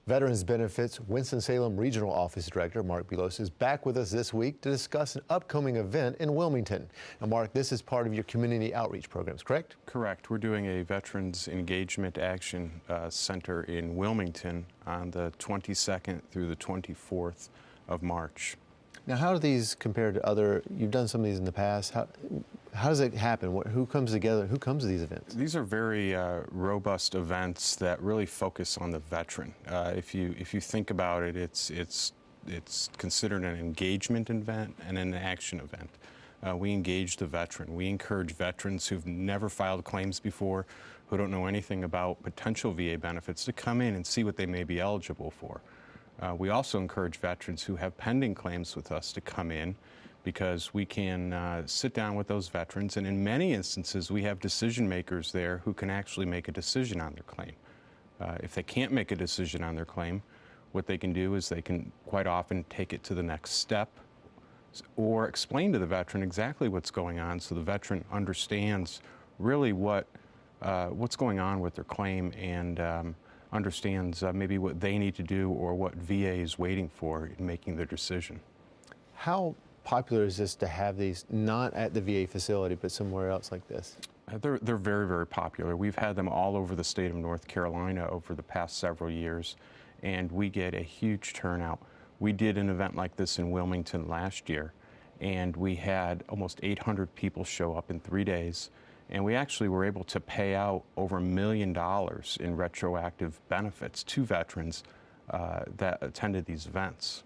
Veterans Benefits Winston-Salem Regional Office Director Mark Bilosz is back with us this week to discuss an upcoming event in Wilmington. Now, Mark, this is part of your community outreach programs, correct? Correct. We're doing a Veterans Engagement Action Center in Wilmington on the 22nd through the 24th of March. Now, how do these compare to other, you've done some of these in the past, how does it happen? Who comes together? Who comes to these events? These are very robust events that really focus on the veteran. If you think about it, it's considered an engagement event and an action event. We engage the veteran. We encourage veterans who've never filed claims before, who don't know anything about potential VA benefits, to come in and see what they may be eligible for. We also encourage veterans who have pending claims with us to come in, because we can sit down with those veterans, and in many instances we have decision makers there who can actually make a decision on their claim. If they can't make a decision on their claim, what they can do is they can quite often take it to the next step or explain to the veteran exactly what's going on, so the veteran understands really what's going on with their claim and understands maybe what they need to do or what VA is waiting for in making their decision. How popular is this to have these not at the VA facility but somewhere else like this? They're very, very popular. We've had them all over the state of North Carolina over the past several years, and we get a huge turnout. We did an event like this in Wilmington last year, and we had almost 800 people show up in 3 days, and we actually were able to pay out over $1 million in retroactive benefits to veterans that attended these events.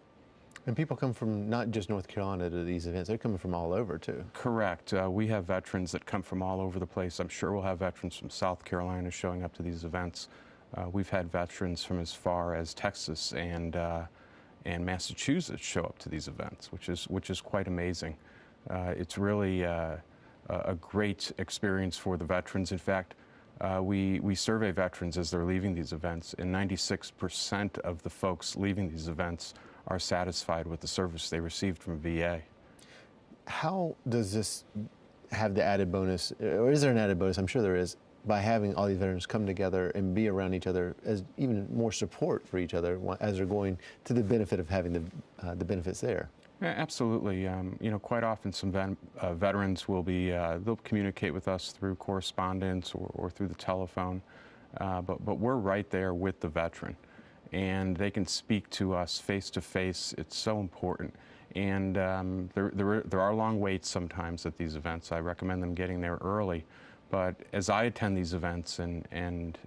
And people come from not just North Carolina to these events, they're coming from all over too. Correct. We have veterans that come from all over the place. I'm sure we'll have veterans from South Carolina showing up to these events. We've had veterans from as far as Texas and Massachusetts show up to these events, which is quite amazing. It's really a great experience for the veterans. In fact, we survey veterans as they're leaving these events, and 96% of the folks leaving these events are satisfied with the service they received from VA. How does this have the added bonus, or is there an added bonus? I'm sure there is, by having all these veterans come together and be around each other as even more support for each other as they're going to the benefit of having the benefits there. Yeah, absolutely. You know, quite often some veterans will be, they'll communicate with us through correspondence or through the telephone, but we're right there with the veteran, and they can speak to us face to face. It's so important. And there are long waits sometimes at these events. I recommend them getting there early. But as I attend these events and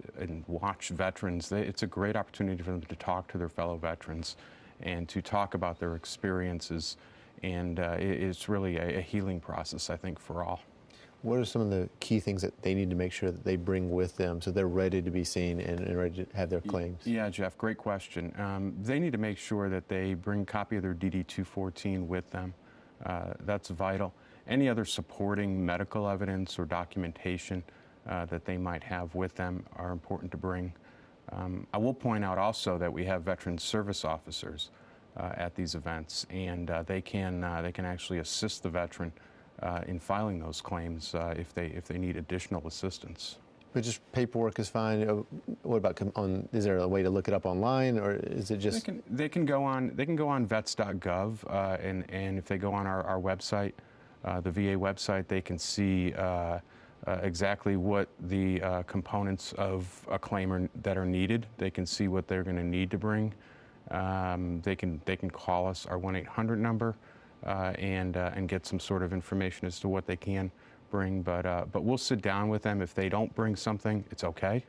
watch veterans, it's a great opportunity for them to talk to their fellow veterans and to talk about their experiences. And it's really a healing process, I think, for all. What are some of the key things that they need to make sure that they bring with them so they're ready to be seen and ready to have their claims? Yeah, Jeff, great question. They need to make sure that they bring a copy of their DD-214 with them. That's vital. Any other supporting medical evidence or documentation that they might have with them are important to bring. I will point out also that we have veteran service officers at these events, and they can actually assist the veteran in filing those claims if they need additional assistance. But just paperwork is fine. What about is there a way to look it up online, or is it just? They can go on vets.gov, and if they go on our website, the VA website, they can see exactly what the components of a claim that are needed. They can see what they're going to need to bring. They can call us, our 1-800 number, and get some sort of information as to what they can bring. But we'll sit down with them. If they don't bring something, it's okay.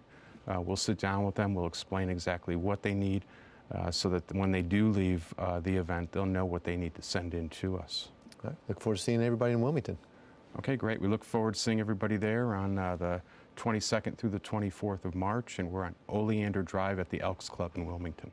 We'll sit down with them. We'll explain exactly what they need, so that when they do leave the event, they'll know what they need to send in to us. All right. Look forward to seeing everybody in Wilmington. Okay, great. We look forward to seeing everybody there on the 22nd through the 24th of March, and we're on Oleander Drive at the Elks Club in Wilmington.